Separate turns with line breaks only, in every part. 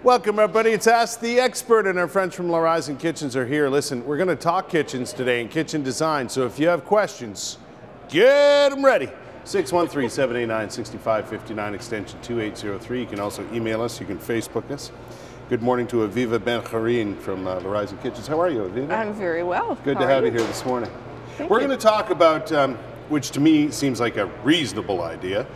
Welcome, everybody. It's Ask the Expert, and our friends from Laurysen Kitchens are here. Listen, we're going to talk kitchens today and kitchen design, so if you have questions, get them ready. 613-789-6559, extension 2803. You can also email us. You can Facebook us. Good morning to Aviva Ben-Choreen from Laurysen Kitchens. How are you, Aviva?
I'm very well.
Good to have you here this morning.
We're
going to talk about, which to me seems like a reasonable idea,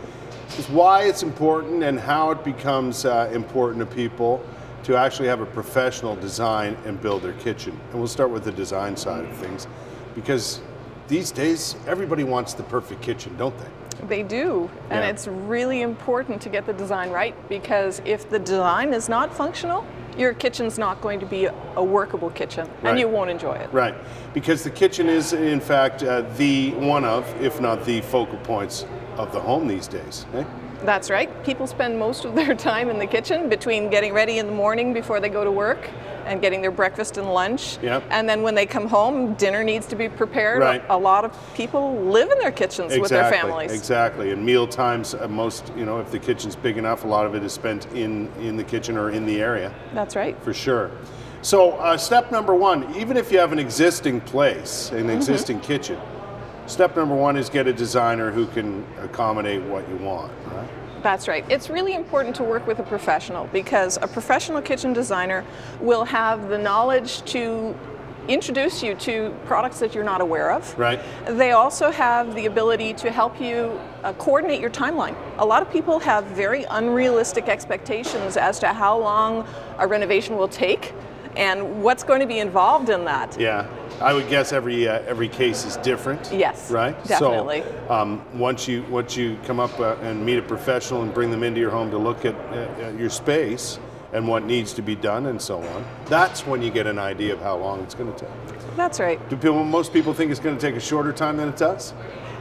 is why it's important and how it becomes important to people to actually have a professional design and build their kitchen. And we'll start with the design side of things, because these days everybody wants the perfect kitchen, don't they?
They do, and it's really important to get the design right, because if the design is not functional, your kitchen's not going to be a workable kitchen, and you won't enjoy it.
Right, because the kitchen is in fact the one of, if not the focal points of the home these days. Eh?
That's right. People spend most of their time in the kitchen between getting ready in the morning before they go to work and getting their breakfast and lunch.
Yep.
And then when they come home, dinner needs to be prepared.
Right.
A lot of people live in their kitchens with their families.
Exactly. And meal times, most, if the kitchen's big enough, a lot of it is spent in the kitchen or in the area.
That's right.
For sure. So step number one, even if you have an existing place, an existing kitchen, step number one is get a designer who can accommodate what you want, right?
That's right. It's really important to work with a professional, because a professional kitchen designer will have the knowledge to introduce you to products that you're not aware of.
Right.
They also have the ability to help you coordinate your timeline. A lot of people have very unrealistic expectations as to how long a renovation will take and what's going to be involved in that.
Yeah. I would guess every case is different.
Yes,
right?
definitely.
So once you come up and meet a professional and bring them into your home to look at your space and what needs to be done and so on, that's when you get an idea of how long it's going to take.
That's right.
Most people think it's going to take a shorter time than it does?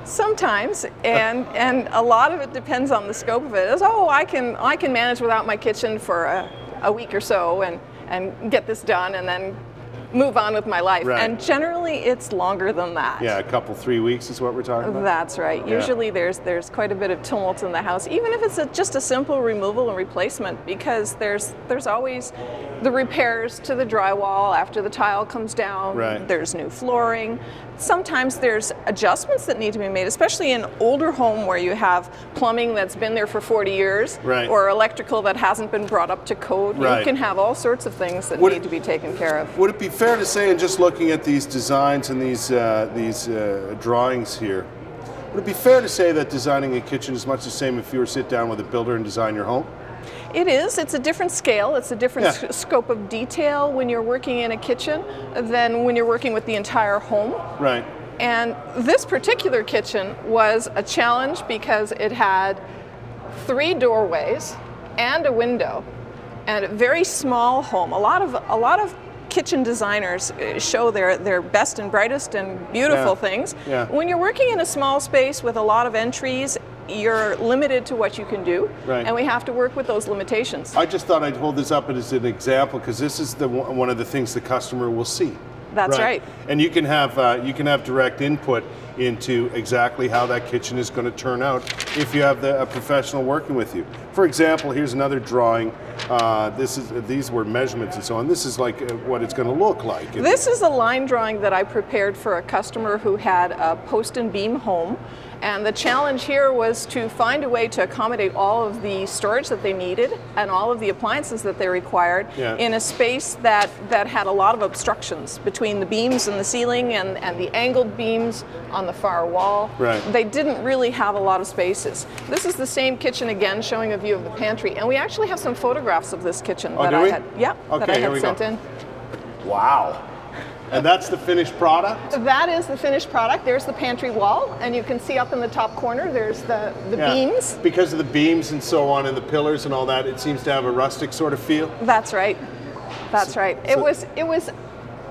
Sometimes, and a lot of it depends on the scope of it. It's, I can manage without my kitchen for a week or so and get this done and then move on with my life.
Right.
And generally it's longer than that.
Yeah, a couple, 3 weeks is what we're talking about?
That's right.
Yeah.
Usually there's quite a bit of tumult in the house, even if it's just a simple removal and replacement, because there's always the repairs to the drywall after the tile comes down.
Right.
There's new flooring. Sometimes there's adjustments that need to be made, especially in an older home where you have plumbing that's been there for 40 years,
right, or
electrical that hasn't been brought up to code.
Right.
You can have all sorts of things that need to be taken care of.
Would it be fair to say, in just looking at these designs and these drawings here, would it be fair to say that designing a kitchen is much the same if you were to sit down with a builder and design your home?
It is. It's a different scale. It's a different scope of detail when you're working in a kitchen than when you're working with the entire home.
Right.
And this particular kitchen was a challenge because it had 3 doorways and a window and a very small home. A lot of kitchen designers show their best and brightest and beautiful things.
Yeah.
When you're working in a small space with a lot of entries, you're limited to what you can do, and we have to work with those limitations.
I just thought I'd hold this up as an example, because this is one of the things the customer will see.
That's right.
And you can have direct input into exactly how that kitchen is going to turn out if you have a professional working with you. For example, here's another drawing. These were measurements and so on. This is like what it's going to look like.
This is a line drawing that I prepared for a customer who had a post and beam home. And the challenge here was to find a way to accommodate all of the storage that they needed and all of the appliances that they required in a space that had a lot of obstructions between the beams and the ceiling and the angled beams on the far wall.
Right.
They didn't really have a lot of spaces. This is the same kitchen again, showing a view of the pantry. And we actually have some photographs of this kitchen that I had, that I had sent in.
Wow. And that's the finished product?
That is the finished product. There's the pantry wall, and you can see up in the top corner, there's the beams.
Because of the beams and so on, and the pillars and all that, it seems to have a rustic sort of feel?
That's right. That's right. It was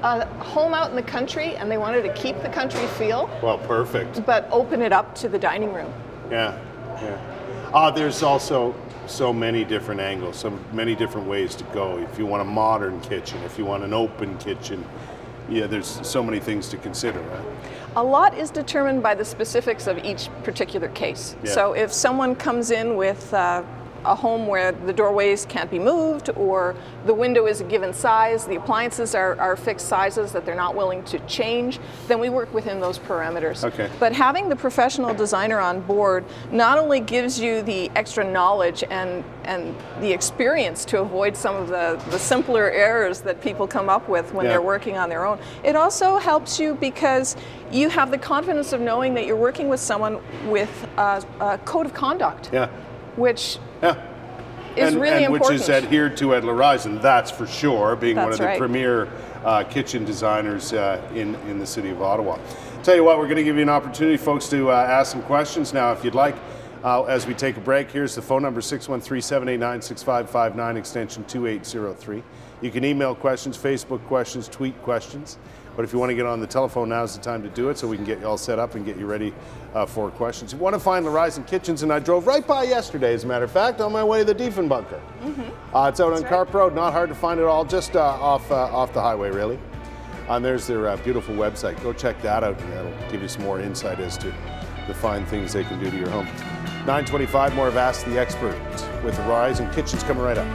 a home out in the country, and they wanted to keep the country feel.
Well, perfect.
But open it up to the dining room.
Yeah, yeah. There's also so many different angles, so many different ways to go. If you want a modern kitchen, if you want an open kitchen, there's so many things to consider, right?
A lot is determined by the specifics of each particular case. Yeah. So if someone comes in with a home where the doorways can't be moved, or the window is a given size, the appliances are fixed sizes that they're not willing to change, then we work within those parameters.
Okay.
But having the professional designer on board not only gives you the extra knowledge and the experience to avoid some of the simpler errors that people come up with when they're working on their own, it also helps you because you have the confidence of knowing that you're working with someone with a code of conduct, which is really important.
Which is adhered to at Laurysen, that's for sure, being one of the premier kitchen designers in the city of Ottawa. Tell you what, we're going to give you an opportunity, folks, to ask some questions now if you'd like. As we take a break, here's the phone number, 613-789-6559, extension 2803. You can email questions, Facebook questions, tweet questions. But if you want to get on the telephone, now's the time to do it so we can get you all set up and get you ready for questions. You want to find Laurysen Kitchens, and I drove right by yesterday, as a matter of fact, on my way to the Diefenbunker. It's out on Carp Road, not hard to find at all, just off the highway, really. And there's their beautiful website. Go check that out, and that'll give you some more insight as to the fine things they can do to your home. 9:25, more of Ask the Expert with Laurysen Kitchens coming right up.